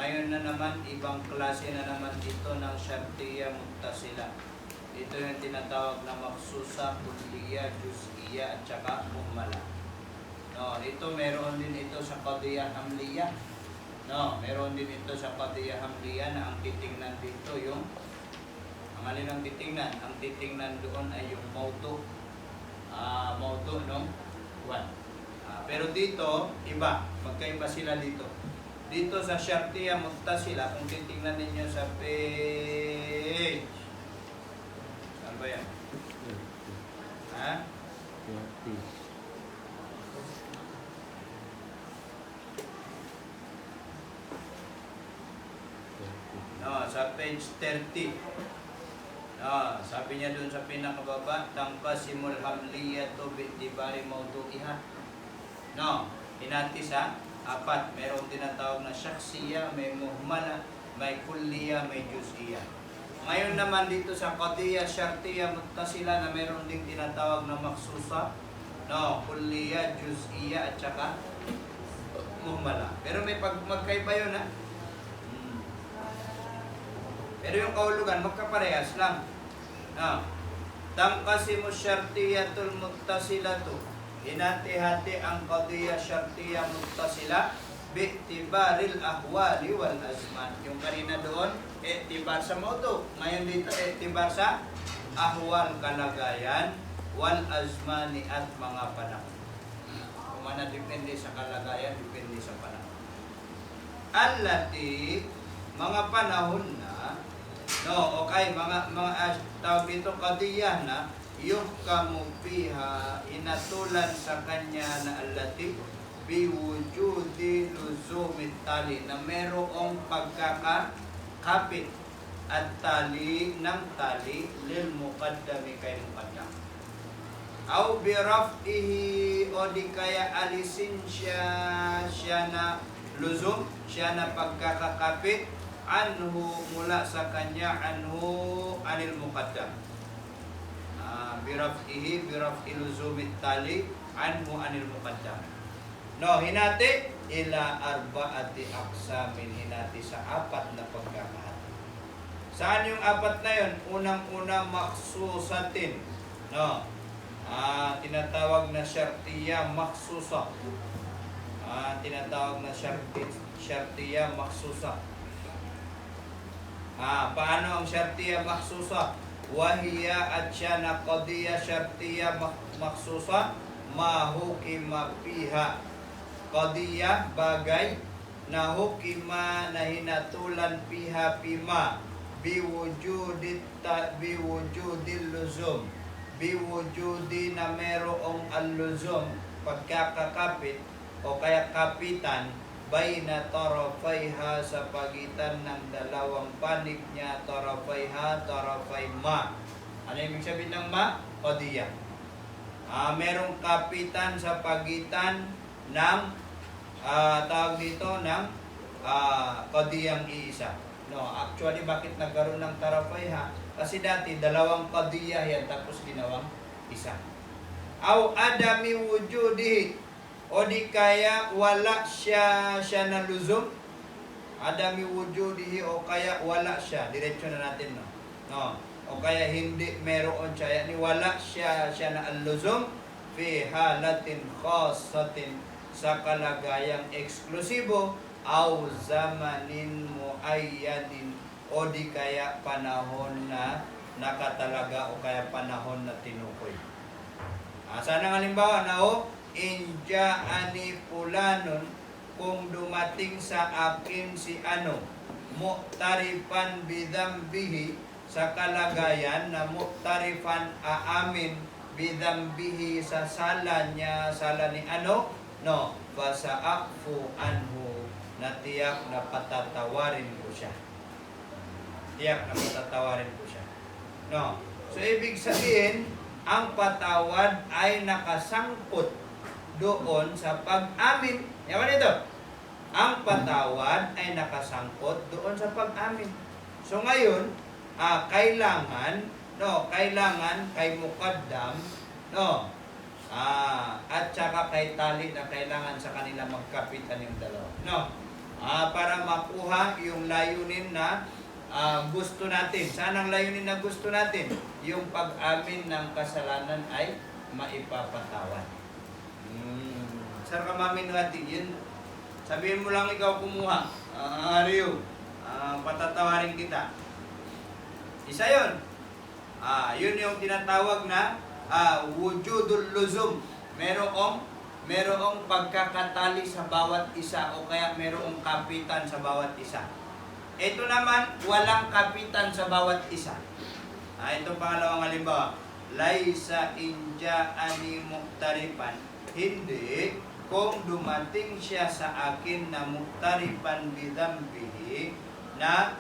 Ngayon na naman, ibang klase na naman ito ng Syartiyya Muttasila. Ito yung tinatawag na maksusa, kulliya, juz'iyya, at saka muhmala. No, ito meron din ito sa qadiyya hamliya. No, meron din ito sa qadiyya hamliya na ang titingnan dito yung alin ang titingnan? Ang titingnan doon ay yung mawdu. Mawdu no? Pero dito, iba. Magkaiba sila dito. Dito sa Syartiyya Muttasila, kung titingnan ninyo sa page. Saan ba yan? Ha? No, sa page 30. No, sabi niya doon sa pinakababa, tangqasimul hamliyatu bi'tibari mawdu'iha. No, hinati sa apat. Mayroong tinatawag na syakhsiyya, may muhmala, may kulliya, may juz'iyya. Ngayon naman dito sa qadiyya Syartiyya Muttasila na mayroon ding tinatawag na maksusa, no, kulliya, juz'iyya, at saka muhmala. Pero may magkaiba yun, ha? Pero yung kahulugan, magkaparehas lang. Tangqasimu syartiyatul muttasilatu. Hinati-hati ang qadiyya Syartiyya Muttasila bi'tibaril ahwali wal azman. Yung kanina doon, i'tibar sa mawdu. Ngayon dito, i'tibar sa ahwal, kalagayan, wal azmani, at mga panahon. Kung mana depende sa kalagayan, depende sa panahon. Allati, mga panahon na, no, okay, mga tawag dito qadiyya na yuhkamu fiha, inatulan sa kanya na allati biwujudi luzumit tali, na merong pagkakakapit at tali ng tali lil muqaddami kay muqaddam. Aw biraf'ihi, o di kaya alisin siya na luzum, siya na pagkakakapit anhu, mula sa kanya, anhu, anil muqaddam. Biraf'ihi, biraf'i luzumit tali, anhu, anil muqaddam. No, hinati ila arba'ati aqsamin, hinati sa apat na pagkakahati. Saan yung apat na yun? Unang-una, maksusatin. No, tinatawag na syartiyya maksusa. Tinatawag na syartiyya maksusa. Paano ang syartiyya maksusa? Wahiya, at siya na qadiyya syartiyya maksusa, mahukima piha. Qadiyya, bagay, na hukima, na hinatulan piha pima, biwujudil luzum, biwujudi, na merong al-luzum, pagkakakapit o kaya kapitan, bayna tarafayha, sa pagitan ng dalawang panig niya, tarafayha, tarafay ma. Ano yung sabihin ng ma? Qadiyya. Merong kapitan sa pagitan ng tawag dito ng qadiyyang iisa. No, actually bakit nagkaroon ng tarafayha? Kasi dati dalawang qadiyya yan tapos ginawang isa. Aw adami wujudihi, o di kaya wala siya na luzum, adami wujudihi, o kaya wala siya, diretso na natin, no, o kaya hindi meron siya, yani wala siya na al-luzum fi halatin khassatin, sa kalagayang eksklusibo, aw zamanin muayyanin, o di kaya panahon na nakatalaga, o kaya panahon na tinukoy. Sana ng halimbawa na inja'ani fulanon, kung dumating sa akin si ano, mu'tarifan bidambihi, sa kalagayan na mu'tarifan, aamin, bidambihi, sa sala niya, sala ni ano, no, fasa'afu anhu, na tiyak na patatawarin ko siya. Tiyak na patatawarin ko siya. No, so ibig sabihin, ang patawad ay nakasangkot doon sa pag-amin. Yaman ito. Ang patawad ay nakasangkot doon sa pag-amin. So ngayon, kailangan kay muqaddam, no, at saka kay tali, na kailangan sa kanila magkapitan yung dalawa. No. Para makuha yung layunin na gusto natin. Saan ang layunin na gusto natin? Yung pag-amin ng kasalanan ay maipapatawad. Saan ka mamin natin? Yun. Sabihin mo lang ikaw kumuha. Rio, patatawarin kita. Isa yun. Yun yung tinatawag na wujudul luzum. Merong pagkakatali sa bawat isa o kaya merong kapitan sa bawat isa. Ito naman, walang kapitan sa bawat isa. Itong pangalawang halimbawa, Laisa inja'ani muqtaripan. Hindi, kung dumating siya sa akin na muqtaripan bidambihi, na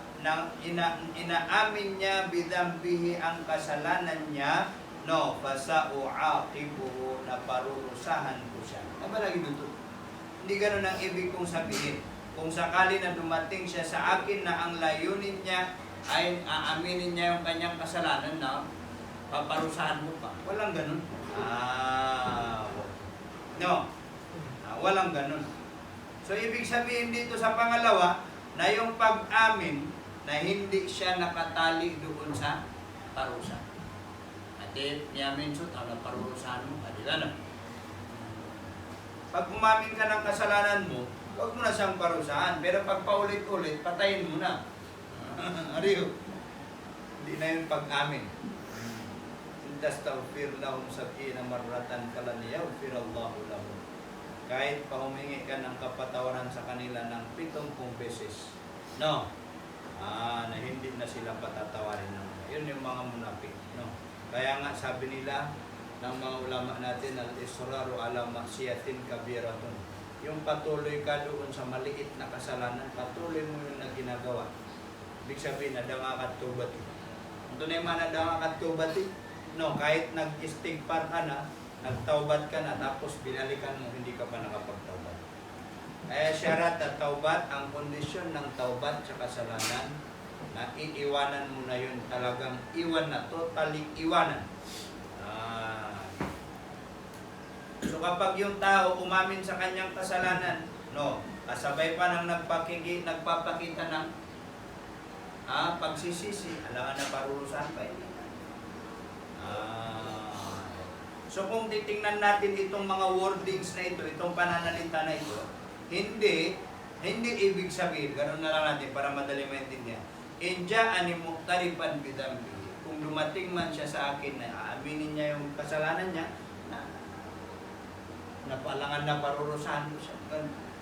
inaamin niya bidambihi ang kasalanan niya, no, fasau'aqibuhu, na parurusahan ko siya. Ano lagi dito? Hindi ganun ang ibig kong sabihin. Kung sakali na dumating siya sa akin na ang layunin niya ay aaminin niya yung kanyang kasalanan, na paparusahan mo pa. Walang ganun. No. Walang ganun. So, ibig sabihin dito sa pangalawa, na yung pag-amin na hindi siya nakatali doon sa parusa. Niyamin sut, parurusahan mo, na. Pag umamin ka ng kasalanan mo, huwag mo na siyang parusahan. Pero pag paulit-ulit, patayin mo na. Ariyo. Hindi na yung pag-amin. Tastaghfir lahum 70 marratan falan yaghfirallahu lahum. Kahit pa humingi ka ng kapatawaran sa kanila ng 70 beses. No. Na hindi na sila patatawarin ng. Yun yung mga munafik, no. Kaya nga sabi nila ng mga ulama natin, al-israru ala maksiyatin kabiratun. Yung patuloy ka doon sa maliit na kasalanan, patuloy mo yung na ginagawa. Ibig sabihin, nadanga ka tubati. Ito na yung nadanga ka tubati. No, kahit nag-istighfar ka na, nagtaubat ka na, tapos binalikan mo, hindi ka pa nakapagtaubat. Kaya syarat at taubat, ang kondisyon ng taubat sa kasalanan, na iiwanan mo na yun, talagang iwan na, totally iwanan. So kapag yung tao umamin sa kanyang kasalanan, no, kasabay pa ng nagpapakita ng pagsisisi, alangan na parurusahan pa yun. So kung titingnan natin itong mga wordings na ito, itong pananalita na ito, hindi ibig sabihin, ganun na lang natin para madali maintindihan. Inja'ani muqtaripan bidambihi. Kung dumating man siya sa akin na aaminin niya yung kasalanan niya, napalangan na parurusahan mo siya.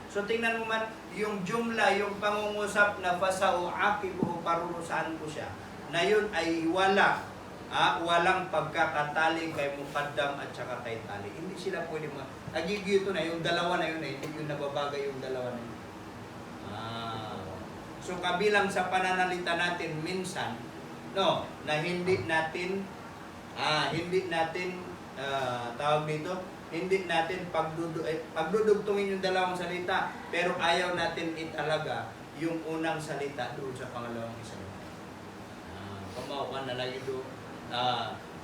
So tingnan mo man, yung jumla, yung pangungusap na fasau'aqibuhu, parurusahan ko siya, na yun ay walang pagkakatali kay mukaddam at saka kay tali. Hindi sila pwede agigito na, yung dalawa na yun hindi yung nababagay yung dalawa na yun. So kabilang sa pananalita natin minsan, no, na hindi natin tawag dito, hindi natin pagdudugtungin yung dalawang salita, pero ayaw natin italaga yung unang salita doon sa pangalawang salita. Kumawa na lagi doon,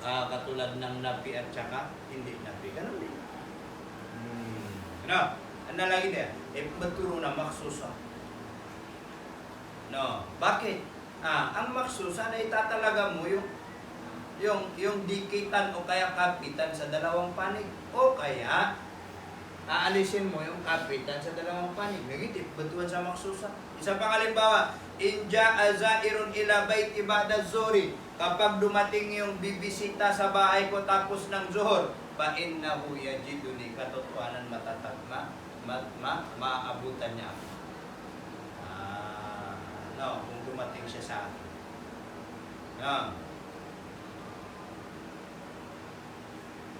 katulad ng napi at saka hindi napi. Ganun din. Ano? Ano lagi din? Maturo na maksusa. No. Bakit? Ang maksusa na itatalaga mo yung dikitan o kaya kapitan sa dalawang panig. O kaya, aalisin mo yung kapitan sa dalawang panig. Negative, batuan sa maksusa. Isa pang halimbawa, Inja azairun ila baiti ba'da zuhri. Kapag dumating yung bibisita sa bahay ko tapos ng zuhur, fa innahu yajiduni, katotohanan matatagma, maabutan niya ako. No, kung dumating siya sa akin.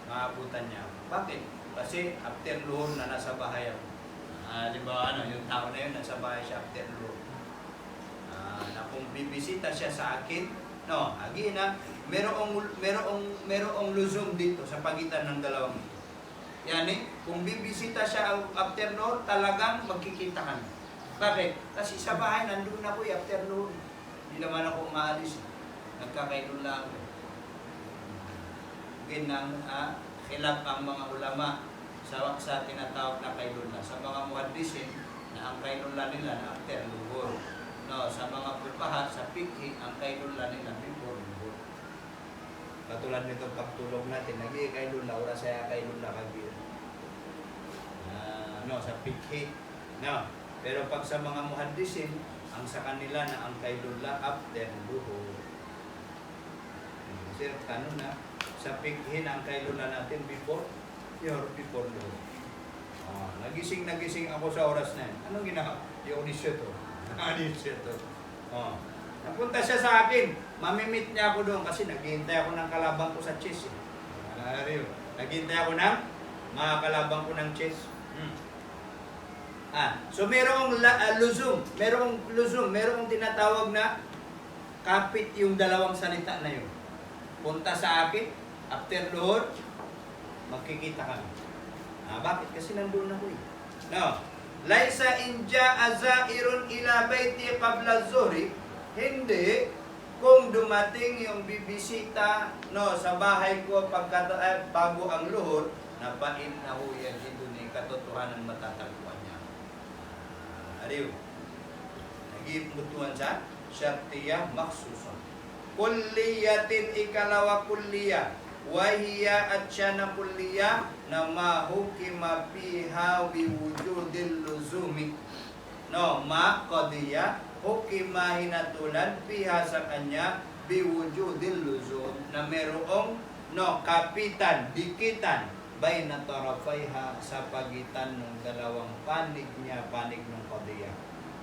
Maabutan niya ako. Bakit? Kasi after luhur na nasa bahay ako. Di ba yung tao na yun, nasa bahay siya after luhur. Na kung bibisita siya sa akin, no, agi na, merong luzum dito sa pagitan ng dalawang ito. Yani, kung bibisita siya after luhur, talagang magkikita ka na. Bakit? Kasi sa bahay, nandun ako after luhur. Hindi naman ako umaalis. Nagkakailun lang ako. Khilaf ang mga ulama sa tinatawag na kailun na. Sa mga muhaddisin, na ang kainula nila na after luhur. No, sa mga pulpahat, sa pikhi, ang kainula nila before luhur. Katulad nito pagtulog natin, nag-i-kainula, oras saya kainula kagir. No, sa pikhi. No, pero pag sa mga muhaddisin, ang sa kanila na ang kainula after luhur. Sir, kanon na, sa pikhi ang kainula natin before luhur. Nagising ako sa oras na yun. Anong ginawa? Yung unisyo to. Napunta siya sa akin. Mamimit niya ako doon kasi naghihintay ako ng kalabang ko sa chess. Naghihintay ako ng mga kalabang ko ng chess. So merong luzum. Merong tinatawag na kapit yung dalawang salita na yun. Punta sa akin, after luhur, magkikita kami. Bakit? Kasi nandun ako eh. No. Laisa inja azairun ila baiti qabla zuhri. Hindi kung dumating yung bibisita sa bahay ko bago ang luhur, napain na ho yan ito ni katotohanan matatagpuan niya. Ariw. Nag-iimutuan sa syartiyah maksuson. Kulliyatin ikalawa kulliyah. Wahiya at siya na kulliya na mahukima piha biwujudil luzumi. No, qadiya hukima hinatulan piha sa kanya biwujudil luzum na merong kapitan, dikitan bayna tarafayha sa pagitan ng dalawang panig niya, panig ng qadiya.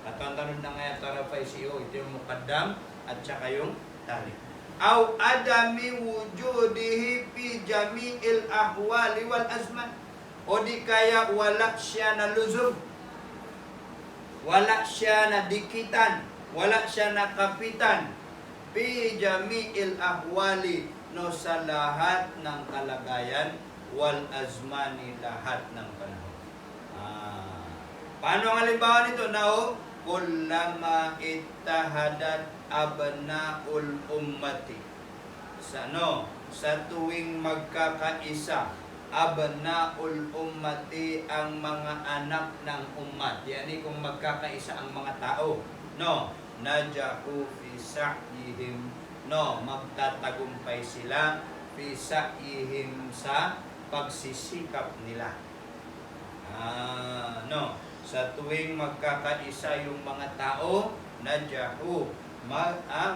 At ang tanong na nga tarafay siyo, ito yung mukaddam at saka yung tali. Aw adami wujudihi fi jami'il ahwali wal azman. O di kaya wala siya na luzum, wala siya na dikitan, wala siya na kapitan fi jami'il ahwali sa lahat ng kalagayan wal azmani, lahat ng panahon. Paano ang halimbawa nito? Kullama ittahadat abnaul ummati. Sa tuwing magkakaisa abnaul ummati ang mga anak ng ummat. Yani kung magkakaisa ang mga tao, najahu fi sa'yihim, magtatagumpay sila fi sa'yihim sa pagsisikap nila. Sa tuwing magkakaisa yung mga tao, najahu,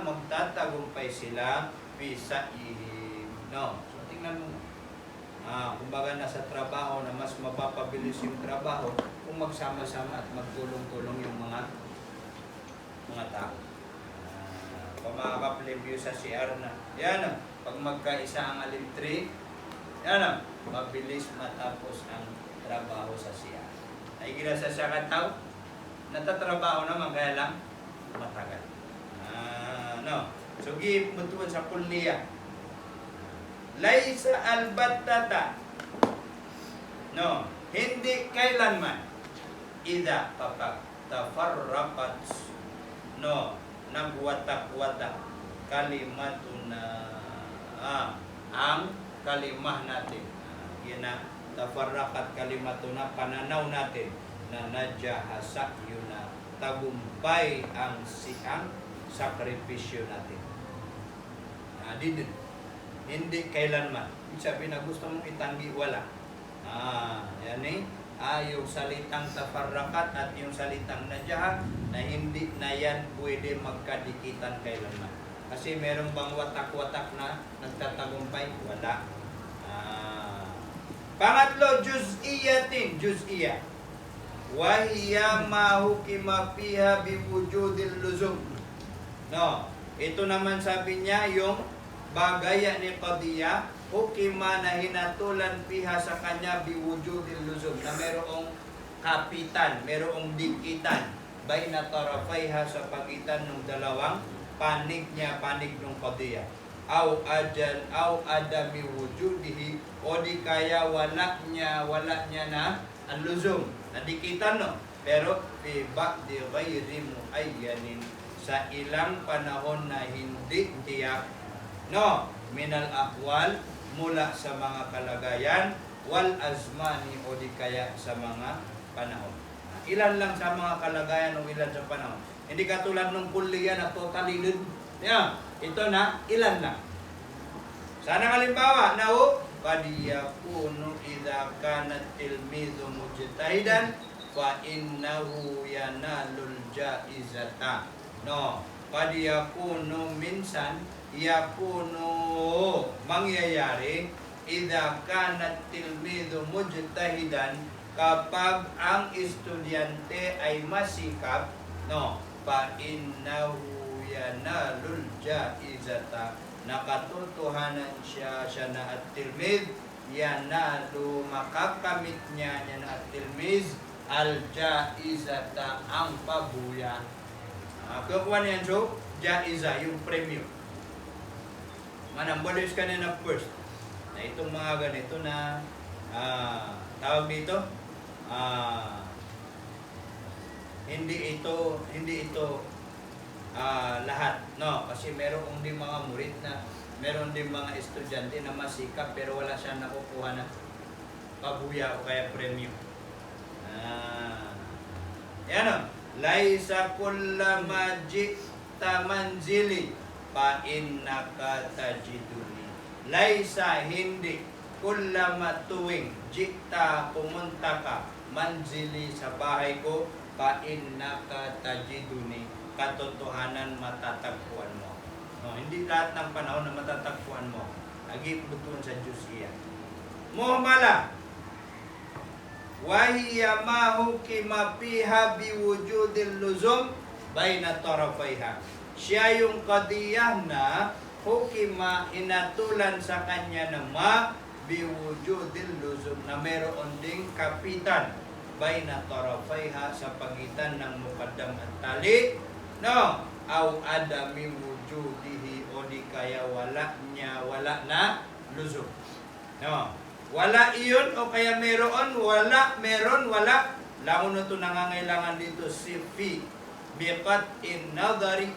magtatagumpay sila visa ihim. So tingnan mo. Kumbaga nasa trabaho na mas mapapabilis yung trabaho kung magsama-sama at magtulong-tulong yung mga tao. Kung makaka-preview sa CR na, yan pag magkaisa ang alimtri, yan mabilis matapos ang trabaho sa CR. Ay ginasa siya kataw, natatrabaho naman kaya lang matagal. So gipuntuan sa kulliya. Laisa albattata. Hindi kailanman. Ida kapag tafarraqat. Nagwatak-watak kalimatuna. Ang kalimah natin. Yan na. Tafarraqat kalimatuna, pananaw natin na najahasa yun na tagumpay ang siyang sakripisyo natin. Hindi kailanman. Ibig sabihin na gusto mong itanggi, wala. Yan yung salitang tafarraqat at yung salitang najaha na hindi na yan pwede magkadikitan kailanman. Kasi meron bang watak-watak na nagtatagumpay? Wala. Pangatlo, juz'iyah. Wahiya ma hukima fiha biwujudil luzum. Ito naman sabi niya yung bagay ni qadiyya, hukima na hinatulan fiha sa kanya biwujudil luzum, na merong kapitan, merong dikitan bayna tarafayha sa pagitan ng dalawang panig niya, panig ng qadiyya. Aw adami wujudihi, o di kaya wala niya na ang luzum, nadikitan pero fi ba'di ghairi muayyanin, sa ilang panahon na hindi tiyak minal ahwal, mula sa mga kalagayan, wal azmani, o di kaya sa mga panahon. Ilan lang sa mga kalagayan o ilan sa panahon. Hindi katulad ng kulliya na totally lid. Yeah. Ito na, ilan lang. Sana halimbawa, now, qad yakunu idza kana tilmidu mujtahidan fa innahu yanalul jaizata. No, qad yakunu minsan yakunu mangyayari idza kana tilmidu mujtahidan kapag ang estudyante ay masikap, no, fa innahu yanalul jaizata, nakatotohanan siya na at tilmid, yanalu makakamit niya na at tilmiz al-jaizata, ang pabuya. Kukuha niyan, so jaiza, yung premium. Manambolis ka na first na itong mga ganito na tawag dito, hindi ito lahat, no, kasi meron din mga murid na meron din mga estudyante na masikap pero wala siyang nakukuha na pabuya o kaya premium. Yan o, laisa kullama jikta manzili pa innaka tajiduni. Laisa, hindi, kullama tuwing jikta, pumunta ka, manzili, sa bahay ko, pa innaka tajiduni, katotohanan matatagpuan mo. No, hindi lahat ng panahon na matatagpuan mo. Nag-ibutuan sa Diyos iyan. Muhamala, wahiya mahukima piha biwujudil luzum bayna tarafaiha. Siya yung kadiyah na hukima, inatulan sa kanya na biwujudil luzum, na meron ding kapitan bayna tarafaiha, sa pagitan ng mukaddam at tali, no, aw adami wujudihi, o di kaya wala na luzum, no, wala iyon o kaya meron, wala. Langon na ito nangangailangan dito si fi biqat in nadari,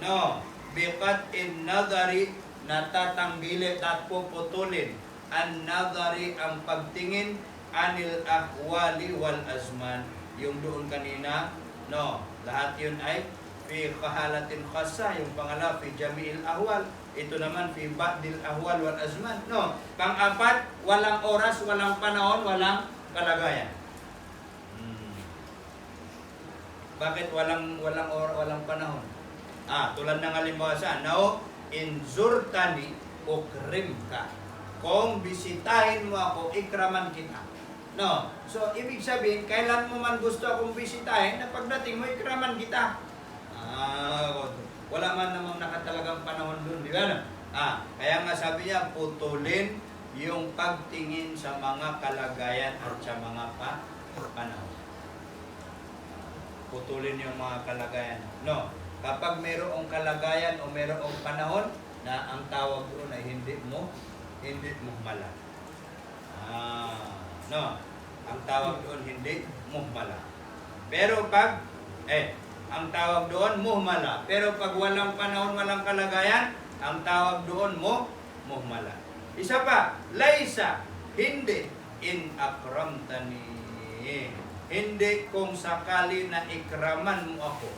no, biqat in nadari, natatanggilit at puputulin an nadari, ang pagtingin, anil ahwali wal azman, yung doon kanina, no, lahat yun ay fi kahalatin khassa, yung pangala fi jami'il ahwal, ito naman fi ba'dil ahwal wal azman, no. Pang-apat, walang oras, walang panahon, walang kalagayan. Bakit walang panahon? Tulad ng halimbawa sa now, in zurtani ukrimka, kung bisitahin mo ako, ikraman kita. No. So, ibig sabihin, kailan mo man gusto akong bisitahin, na pagdating mo, ikraman kita. Wala man namang nakatalagang panahon doon, di ba? Kaya nga sabi niya, putulin yung pagtingin sa mga kalagayan at sa mga panahon. Putulin yung mga kalagayan. No. Kapag mayroong kalagayan o mayroong panahon na ang tawag doon ay hindi mo mala. No. Ang tawag doon hindi muhmala. Pero pag ang tawag doon muhmala. Pero pag walang panahon, walang kalagayan, ang tawag doon muhmala. Isa pa, laisa, hindi, in akramtani, hindi kung sakali na ikraman mo ako,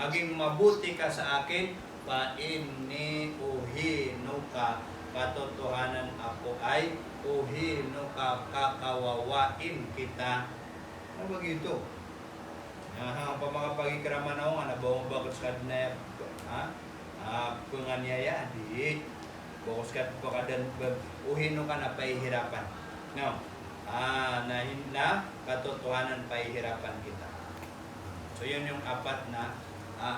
maging mabuti ka sa akin, pa inni uhinuka, katotohanan ako ay uhinuka, kakawawain kita. Ano ba ito? Ang pamakapagikraman ako nga, nabawang bakos ka na panganyaya, di bakos ka pakadan, uhino ka na pahihirapan. No? Na katotohanan pahihirapan kita. So yun yung apat na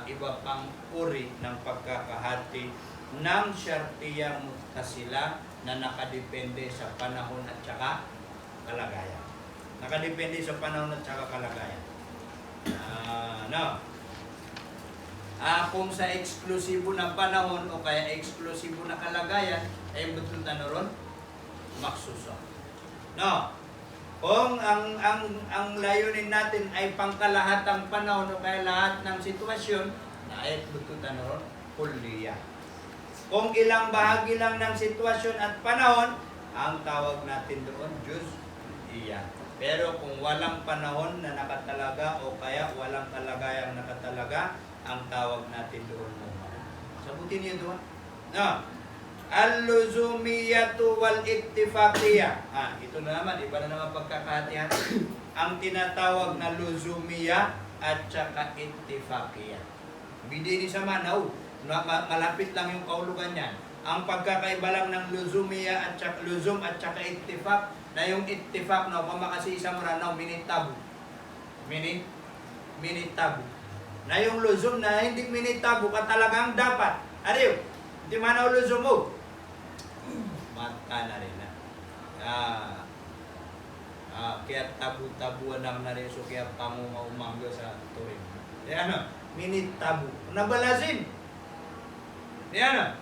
iba pang uri ng pagkakahati ng syartiya mutasila na nakadepende sa panahon at saka kalagayan. Nakadepende sa panahon at saka kalagayan. No. Kung sa eksklusibo na panahon o kaya eksklusibo na kalagayan, ay betul ron maksuso. No. Kung ang layunin natin ay pangkalahatang panahon o kaya lahat ng sitwasyon, na ay betul ron kulliya. Kung ilang bahagi lang ng sitwasyon at panahon, ang tawag natin doon juz'iyya. Pero kung walang panahon na nakatalaga o kaya walang kalagayang nakatalaga, ang tawag natin doon normal. Sabutin niyo doon. No. Al-luzumiyatu wal ittifaqiyah. Ito na naman, iba na naman pagkakahati-hati. Ang tinatawag na luzumiya at saka ittifaqiyah. Bidini sa manaw, malapit lang yung kaulugan niyan. Ang pagkakaiba lang ng luzumiya at saka luzum at saka ittifaq, na yung ittifaq no, pamakasi isang ranaw, minitabu. Minitabu. Na yung luzum na hindi minitabu ka talagang dapat. Ariyo, di manaw luzum mo. Mata na rin na. Kaya tabu-tabuan lang na rin. So kaya pangunga-umanggo sa turing. Di ano? Minit tabu. Nabalazin. Di ano?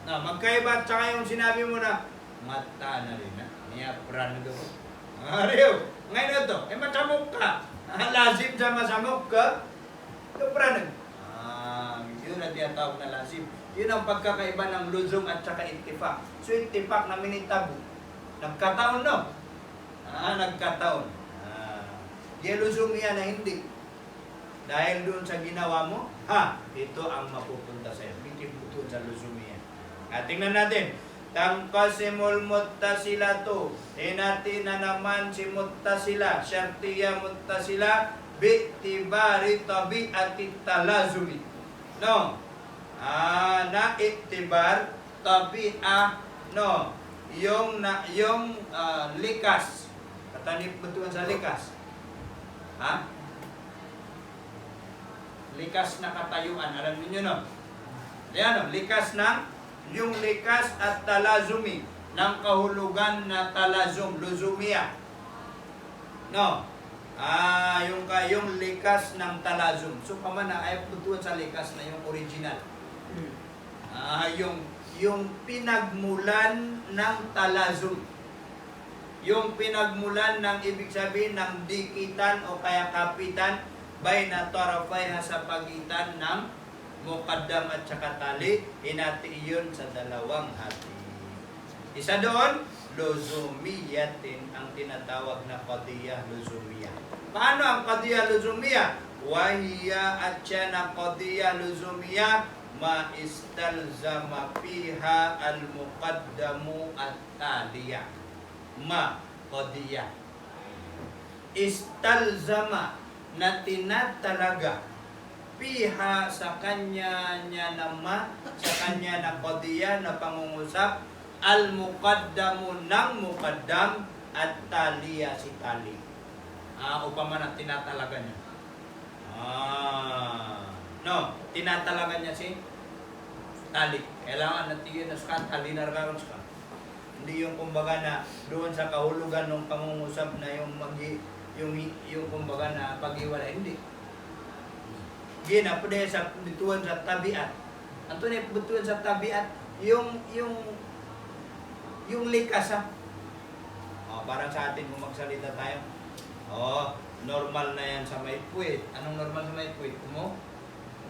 Magkaiba at saka yung sinabi mo na mata na rin na. Niya prando. Ariyo. Ngayon ito. Masamok ka. Lazim sa masamok ka. Ito prando. Yun ang tinatawag na lazim. Yun ang pagkakaiba ng luzum at saka ittifaq. So ittifaq na minitabu. Nagkataon no? Nagkataon. Di luzum yan na hindi. Dahil doon sa ginawa mo, ito ang mapupunta sa'yo. Hindi doon sa luzum yan. Tingnan natin. Tangkasimul muttasilatu. Hinati na naman si muttasila. Syartiya muttasila. Bi'tibari tabi'ati talazumi. No? Na iktibar tabi'ah no yung likas katanip betulan sa likas likas na katayuan alam niyo no yan no likas na yung likas at talazumi ng kahulugan na talazum luzumia no yung likas ng talazum so pamana ay betulan sa likas na yung original yung pinagmulan ng talazum. Yung pinagmulan ng ibig sabihin ng dikitan o kaya kapitan bayna tarafayha sa pagitan ng muqaddam at saka tali, hinati iyon sa dalawang hati. Isa doon, luzumiyatin ang tinatawag na qadiyah luzumiyah. Paano ang qadiyah luzumiyah? Wahiya at siya na qadiyah luzumiyah ma istalzama fiha al-muqaddamu at-taliya. Ma qadiyah. Istalzama na tinatalaga fiha sa kanya niya na sa kanya na qadiyah na pangungusap al-muqaddamu ng muqaddam at taliya si tali. Upama na tinatalaga niya. No, tinatalaga niya si tali. Kailangan natin na sa tali na rakaron sa. Hindi yung kumbaga na doon sa kahulugan ng pangungusap na yung kumbaga na pag-iwala. Hindi. Gina, pwede sa bituan sa tabiat. Anto na bituan sa tabiat, yung likas parang sa atin kung magsalita tayo. Normal na yan sa may puwit. Anong normal sa may puwit?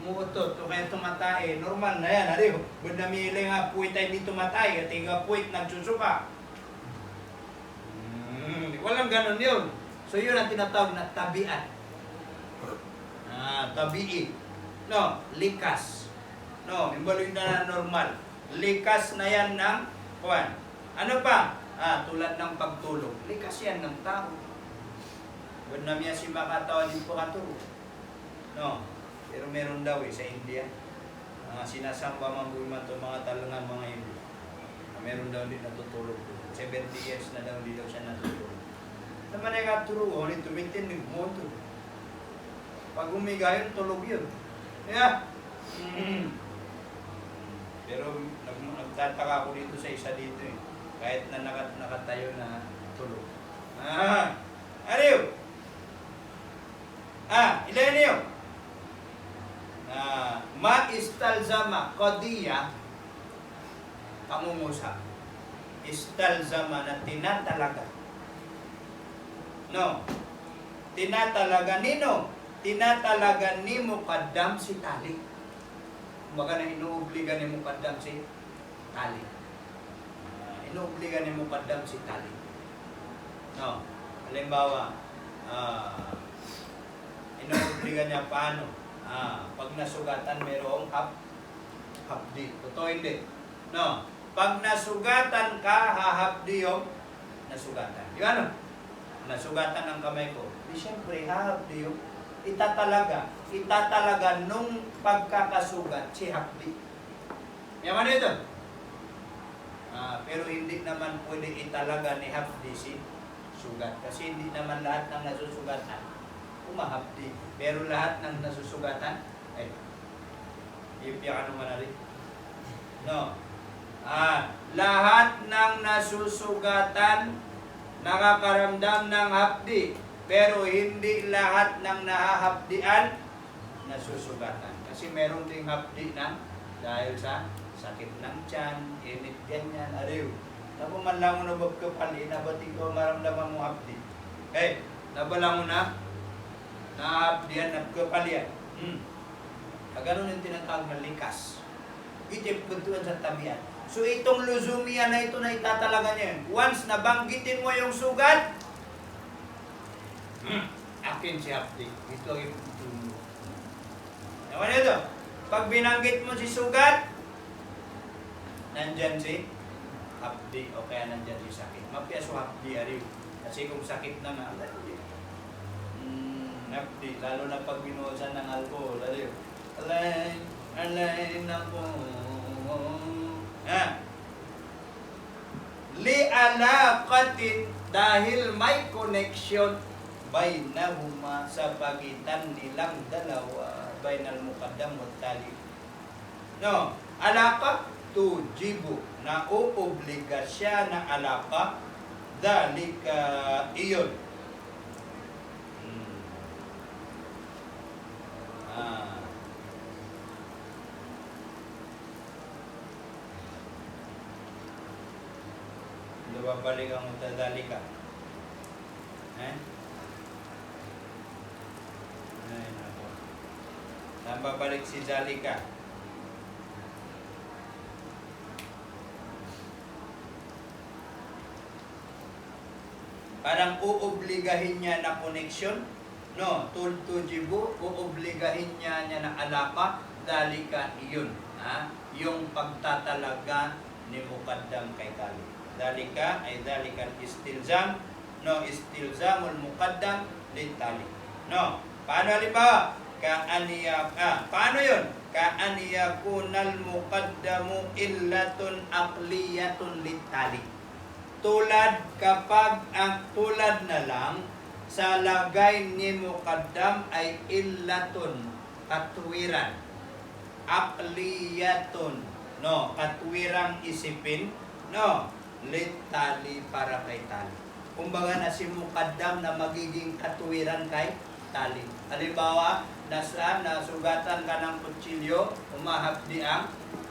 Umuutot o kaya tumatay, normal na yan. Ariyo, bud na mili nga puwit ay di tumatay, at nga puwit nagsusuka. Walang ganon yun. So yun ang tinatawag na tabiat. Tabi'i. No, likas. No, imbalik na normal. Likas na yan ng kuwan. Ano pa? Tulad ng pagtulog. Likas yan ng tao. Bud na miya si makatawa din po katulog. No. Pero meron daw sa India, sinasamba man to mga talangan mga Hindu. Meron daw din natutulog doon. 70 years na daw hindi daw siya natutulog. Naman ay katulog, ulit tumitin ng moto. Pag umiga yun, tulog yun. Pero nagtataka ako dito sa isa dito kahit na nakatayo na tulog. Ariyo! Ilan niyo? Ma-istalzama qadiyah pangungusap. Istalzama na tinatalaga. No. Tinatalaga nino? Tinatalaga ni muqaddam si tali. Kumbaga na inuobliga ni muqaddam si tali. Inuobliga ni muqaddam si tali. No. Halimbawa, inuobliga niya paano? Pag nasugatan, mayroong hapdi. Totoo hindi? No. Pag nasugatan ka, hahapdi yung nasugatan. Di ba no? Nasugatan ang kamay ko. Di siyempre, hahapdi yung itatalaga nung pagkakasugat si hapdi. Yaman ito. Pero hindi naman pwede italaga ni hapdi si sugat. Kasi hindi naman lahat ng nasusugatan umahapdi. Pero lahat ng nasusugatan, ipiyakan naman na rin. No. Lahat ng nasusugatan nakakaramdam ng hapdi. Pero hindi lahat ng nahahapdian nasusugatan. Kasi meron ding hapdi na dahil sa sakit ng tiyan, init ganyan, ariw. Napo man lang mo na magkapali, nabati ko maramdaman mo hapdi. Nabala mo na, nahapdian, nagkapalian. Ganun yung tinatawag na likas. Itip kuntuan sa tabian. So itong luzumia na ito na itatalaga niya yun. Once nabanggitin mo yung sugat, akin si hapdi. Ito ang iputulong. Naman ito. Pag binanggit mo si sugat, nandyan si hapdi o kaya nandyan si sakit. Mapiaso hapdi ariw. Kasi kung sakit na nga, hapdi. Lalo na pag binuhusan ng alcohol, ariw. Alay na po. Li'alaqatin dahil may connection bainahuma sa pagitan nilang dalawa bainal muqaddam wa tali. No, alaka tujibu na uobliga siya na alaka dalika iyon. Babalik ang mutadalika. Babalik si Zalika. Parang uobligahin niya na connection. No, tujibu, uobligahin niya na alaka, dalika iyon. Yung pagtatalaga ni muqaddam kay tali. Dalika ay dalika istilzam, no, istilzamul muqaddam litali. No, paano halimbawa? Paano yun? Ka'aniyakunal muqaddamu illatun aqliyatun litali. Tulad kapag ang tulad na lang sa lagay ni muqaddam ay illatun, katwiran. Aqliyatun, no, katwirang isipin, no, litali para kay tali. Kumbaga na si muqaddam na magiging katwiran kay tali. Halimbawa, nasugatan ka ng kutsilyo, humahapdi ang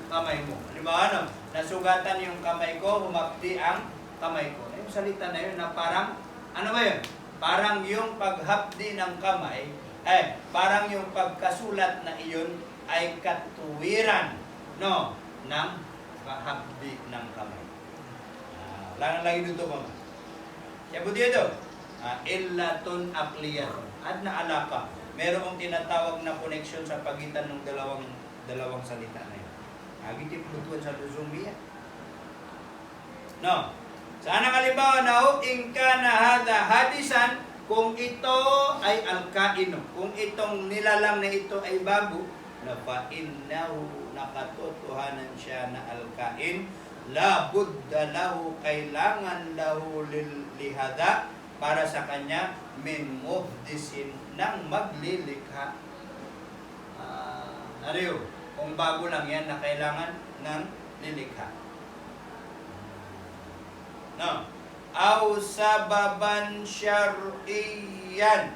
kamay mo. Halimbawa, nasugatan yung kamay ko, humapdi ang kamay ko. Yung salita na yun na parang, ano ba yun? Parang yung paghapdi ng kamay, parang yung pagkasulat na iyon ay katuwiran, no, ng hapdi ng kamay. Lang lagi dito ba? Kaya po dito, illatun aqliyatun. At na alaka. Merong tinatawag na connection sa pagitan ng dalawang salita na yun. Agitip lutuan sa luzumia. No. Sana kalimbawa na ingka na hada hadisan, kung ito ay alkaino, kung itong nilalang na ito ay bago, na fa'innahu nakatotohanan siya na alkain, la budda lahu, kailangan lahu lihada, para sa kanya min muhdisin, ng maglilikha. Kung bago lang yan na kailangan ng lilikha. No. Aw sababan syar'iyan.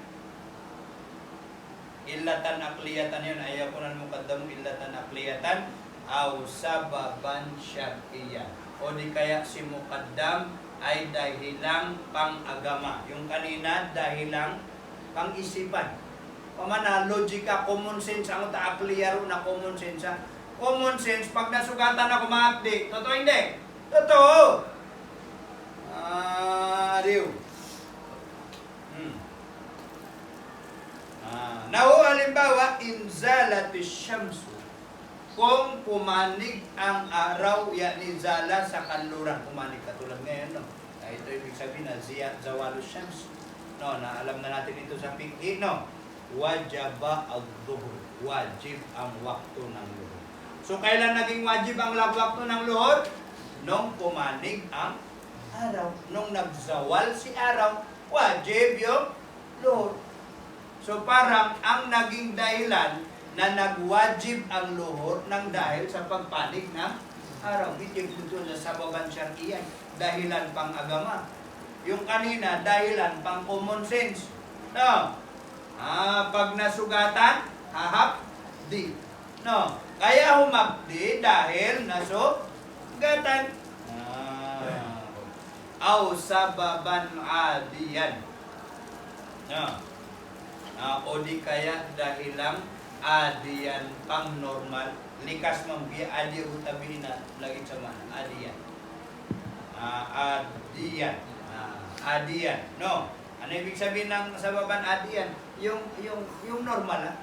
Illatan akliyatan yun. Ayakunan muqaddamu illatan akliyatan. Aw sababan syar'iyan. O di kaya si muqaddam ay dahilang pang-agama. Yung kanina, dahilang pang-isipan. Pamana, logika, common sense, ang taakliyaro na common sense. Common sense, pag nasugatan ako ma-update. Totoo hindi? Totoo! Ariw. Now, halimbawa, inzalatis syamsu. Kung pumanig ang araw, yani zala sa kanluran. Pumanig katulad ngayon, no? Ito ibig sabihin na zawalus syams. No, na alam na natin ito sa fiqh, no? Wajaba al-dhuhr. Wajib ang waktu ng luhur. So, kailan naging wajib ang waktu ng luhur? Nung pumanig ang araw. Nung nagzawal si araw, wajib yung luhur. So, parang ang naging dahilan na nagwajib ang luhur ng dahil sa pagpanig ng araw. Hindi ito sa sababan syar'iyan. Dahilan pang agama. Yung kanina, dahilan pang common sense. No? Pag nasugatan, hahapdi. No? Kaya humapdi dahil nasugatan. Aw sababan adiyan. No? O di kaya dahilang adiyan pang normal. Likas mambiya adi utabi na lagi sa mana. Adiyan. Adiyan. Adiyan. No? Ano ibig sabihin ng sababan adiyan? Yung normal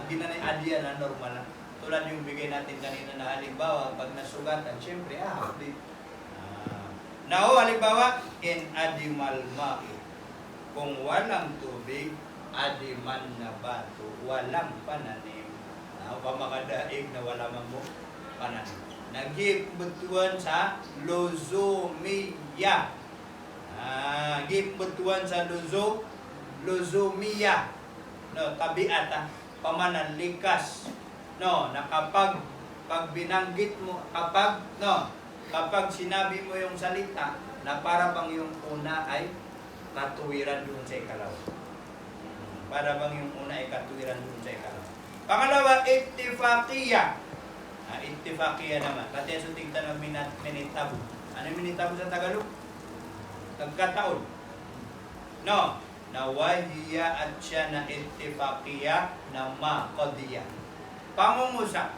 hindi na adiyan na normal Tulad yung bigay natin kanina na halimbawa, pag nasugatan, syempre, di. Now, halimbawa, in adimal ma'i. Kung walang tubig, adiman na bato, walang pananim. Pamakadaig na wala mo pananim. Naghibutuan sa luzumiya. Gibutuan sa luzumiya. No, tabiata, pamananlikas. No, na kapag binanggit mo, kapag sinabi mo yung salita, na para bang yung una ay katuwiran doon sa ikalawa. Para bang yung una ay katuwiran doon sa ikalawa. Pangalawa, ittifaqiyya. Ittifaqiyya naman. Kasi so tingnan ng minitabu. Ano yung minitabu sa Tagalog? Nagkataon. No. Na wahiya at siya na ittifaqiyya na maqadiyya. Pangungusap.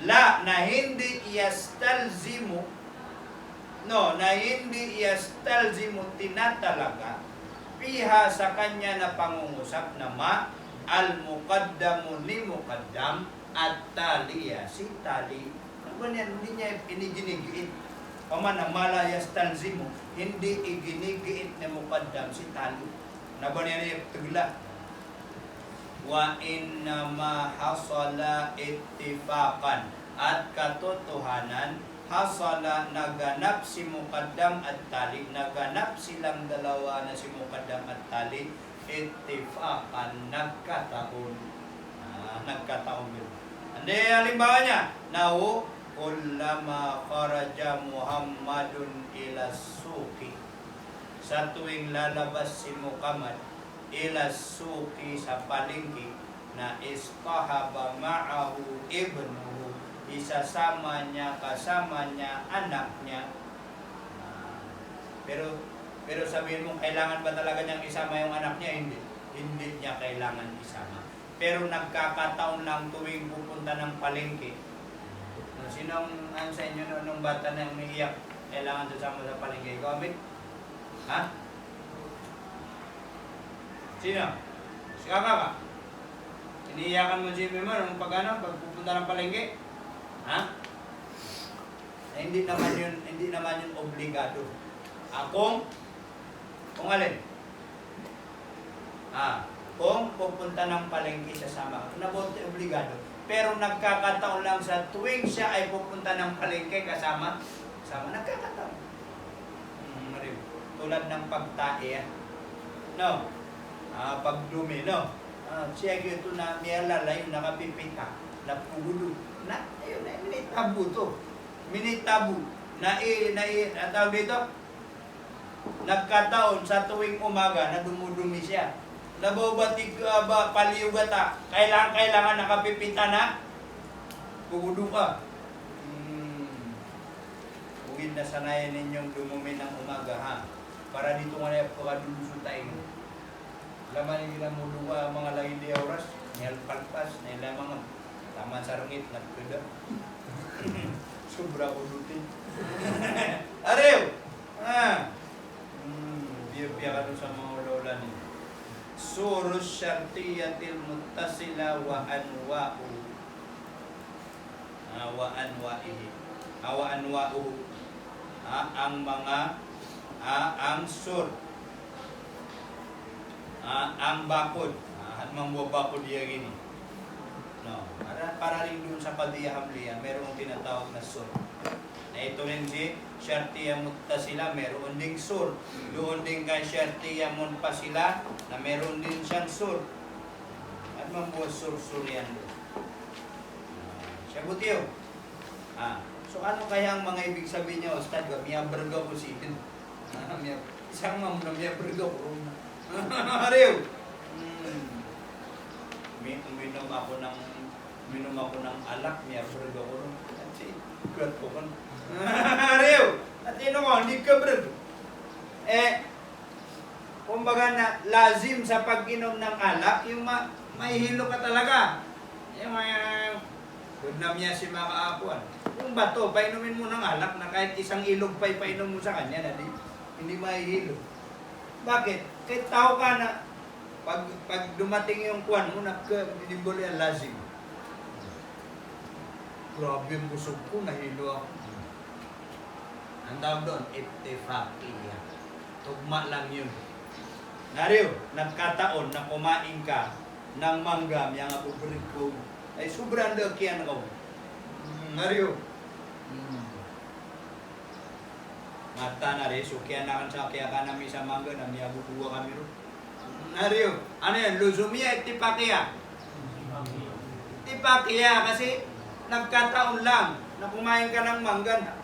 La na hindi iyastalzimu. No, na hindi iyastalzimu tinatalaga piha sa kanya na pangungusap na al-muqaddamu ni muqaddam at taliya si tali. Ano yan? Hindi niya iniginigiit. Pamana malayas talzimu, hindi iginigiit ni muqaddam si tali. Naba niya niya tugla. Wa innama hasala ittifaqan. At katotohanan, hasala naganap si muqaddam at tali. Naganap silang dalawa na si muqaddam at tali. Ittifaqan, nagkataon. Nagkataon yun. Hindi, halimbawa niya, nahu, kullama kharaja Muhammadun ila suki. Sa tuwing lalabas si Muhammad ila suki sa palengke na istahaba ma'ahu ibnuhu, isasama niya, kasama niya, anak niya. Pero sabihin mo, kailangan ba talaga niyang isama yung anak niya? Hindi niya kailangan isama. Pero nagkakataon lang tuwing pupunta ng palengke. Sinong sa inyo nung bata na umiiyak, kailangan sasama sa palengke? Ikaw, Abid? Ha? Sino? Si Kaka ka? Iniiyakan mo si Mimo nung pag pupunta ng palengke? Ha? Hindi naman yun obligado. Kung alin? Kung pupunta ng palengke sasama, nabote obligado. Pero nagkakataon lang sa tuwing siya ay pupunta ng palengke kasama, nagkakataon. Tulad ng pagtae, no? Pagdumi, no? Siya ito na miyalalay, nakapipita, napugulo, na, ayun, minitabu to. Minitabu, tawag dito, nagkataon sa tuwing umaga na dumudumi siya. Nababatig paliyugata, kailangan nakapipita na, pugulo ka. Huwag na sanayan ninyong dumumi ng umaga, ha? Para dito nga na pagkadulusot tayo. Laman nila muluwa mga lagi di oras, nil palpas, nila mga taman sarangit, nagkuda. Sobra ulutin. Ariw! Biya ka doon sa mga lola niyo. surus syartiyatil muttasila wa anwa'u. Wa anwa'ihi. Wa anwa'u. Ang mga ang sur. Ang bakod. At mga bakod diya gini. No. Para rin dun sa Qadiyya Hamliya, merong tinatawag na sur. Na ito rin si Syartiya Muttasila, meron ding sur. Doon din kay Syartiya Munfasila, na meron din siyang sur. At mga sur-sur yan doon. Siya butiyo. So ano kaya ang mga ibig sabihin niya, Ustad? Miyabrga ko si Itin. Isang mam na miyabrga ko. Ariyo. Uminom ako ng alak, miyabrga ko. Kasi, kulat ko kan. Ariyo. At ino ko, hindi ka brag. Kumbaga na lazim sa pag-inom ng alak, yung mahihilo ka talaga. Yung good na niya si makaapuan. Yung bato, painumin mo ng alak na kahit isang ilog pa ipainom mo sa kanya na hindi mahihilo. Bakit? Kahit tao ka na pag dumating yung kuwan mo, nagkabinibol yan lazim. Grabe yung busog ko, nahilo ako. Ang tawag doon, ittifaqiyya. Tugma lang yun. Nariyo, nagkataon na kumain ka ng mangga, yung abuburit ko, ay sobrang dakiyan ako. Nariyo. Mata na rin, sukyan na kan sa kaya ka namin sa mangga, na may abubuwa kami rin. Nariyo. Ano yan? Luzumia, ittifaqiyya. Ittifaqiyya kasi nagkataon lang na kumain ka ng mangga.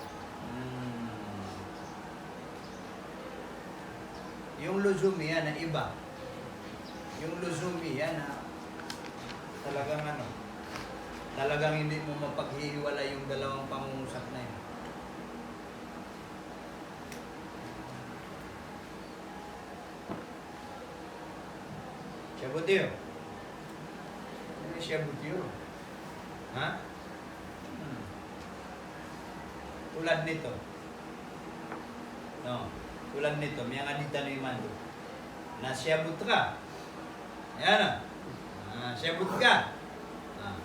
Yung luzumia na iba. Yung luzumia na talagang hindi mo mapaghihiwala yung dalawang pangungusap na yun. Siyabutiyo. Ano yung siyabutiyo? Ha? Tulad nito. No. Tulad nito. May nga dita na yung mando. Nasyabut ka. Ayan na. Siyabut ka.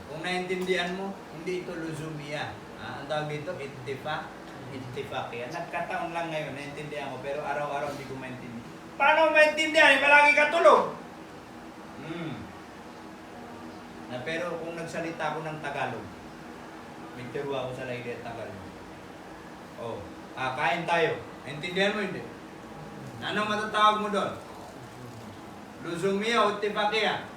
Kung naintindihan mo, hindi ito luzumia. Ang tawag dito, ittifaqiyya. Nagkataon lang ngayon, naintindihan ko, pero araw-araw hindi ko maintindihan. Paano maintindihan? Palagi ka tulog. Pero kung nagsalita ako ng Tagalog, may tiro ako sa lahi Tagalog. Kain tayo. Naintindihan mo hindi? Anong matatawag mo doon? Luzumia o ittifaqiyya?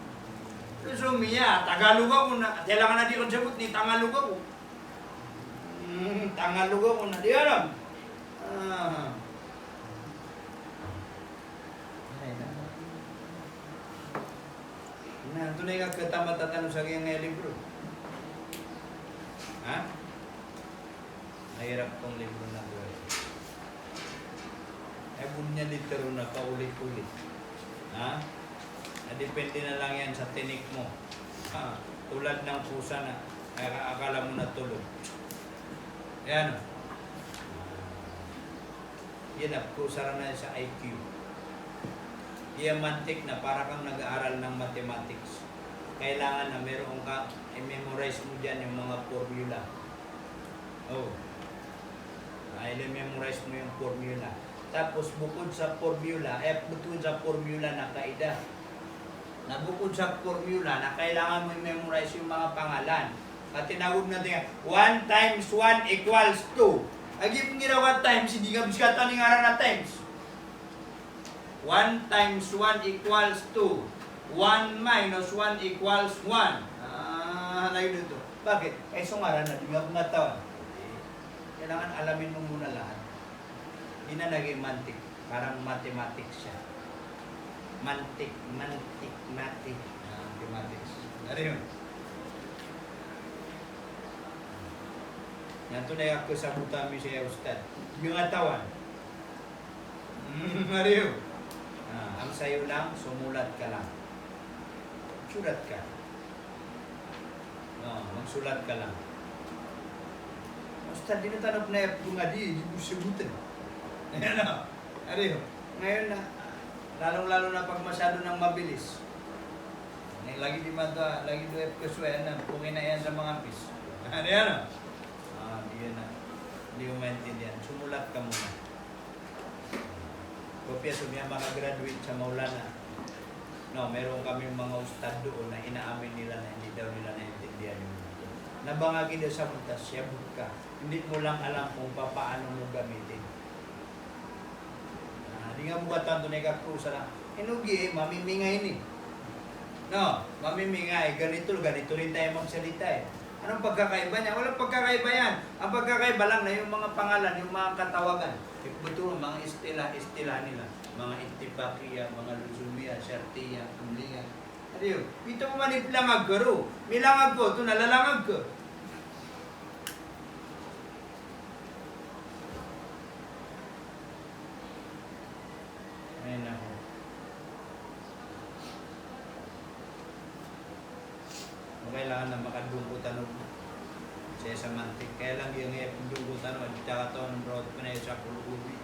Luzumia, Tagalog ako na. Kailangan na di ko sabot ni Tagalog ako. Tagalog ako na. Di alam. Tunay ka katama-tatanong sa kanyang libro. Ha? Mahirap tong libro na buhay. Bunya litero na paulit-ulit. Ha? Depende na lang yan sa tinik mo. Tulad ng pusa na akala mo na tulog. Ayan. Yan na, pusa na sa IQ. Diamantic na para kang nag-aaral ng mathematics. Kailangan na meron ka, i-memorize mo dyan yung mga formula. I-memorize mo yung formula. Tapos bukod sa formula na kaida. Na bukod sa formula na kailangan mo i-memorize yung mga pangalan. At tinawag natin 1 times 1 equals 2. Agi pong ginawa times, hindi ka biskatan ng araw na times. 1 times 1 equals 2. 1 minus 1 equals 1. Halay dito. Bakit? Sungaran na, di nga pumatawa. Kailangan alamin mo muna lahat. Hindi na naging mantik. Parang mathematics siya. Mathematics. Ano yun? Yan tunay ako sa buta mi siya, Ustad. Yung atawan. Ano yun? Ang sayo lang, sumulat ka lang. Sulat ka. Magsulat ka lang. Ustad, dinatanap na yung nga di mo sibutin. Ayan na. Ano yun? Ngayon na, Lalong-lalo na pag masyado nang mabilis. Lagi di mata, lagi do kuswen na, pungin na yan sa mga pis. Ano yan o? Di yan na. Hindi mo maintindihan. Sumulat ka muna. Kopya sumya makagraduate sa Maulana. No, meron kami mga ustad doon na inaamin nila na hindi daw nila naintindihan yung ito. Nabangagi daw sa mutas, siyabot ka. Hindi mo lang alam kung paano mo gamitin. Hindi nga mo tanto na ikakrusa na, inugi, mamimingay ni. No, mamimingay, ganito rin tayo magsalita eh. Anong pagkakaiba niya? Walang pagkakaiba yan. Ang pagkakaiba lang na yung mga pangalan, yung mga katawagan. Ito mga istila nila. Mga Intipakia, mga Luzumia, Shartiya, Amliya. Ano yun? Ito mo manipilangag ko ro. Milangag ko, ito nalalangag ko. Ayun ako. Kailangan na makadungkutan sa semantic. Kaya lang yung dungkutan at saka ito ang broad ko na yun sa pulubi.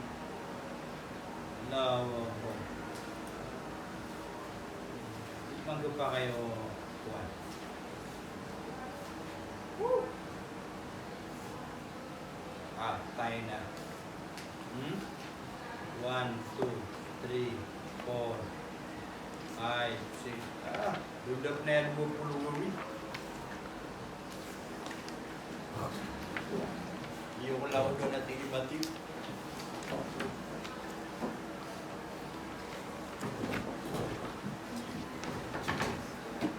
Lawa ko. Manggo pa kayo kuwan. Tayo na. 1, 2, 3, 4, 5, 6. Dudap na yan mo pulubi. Yung lawa doon natin ibatid.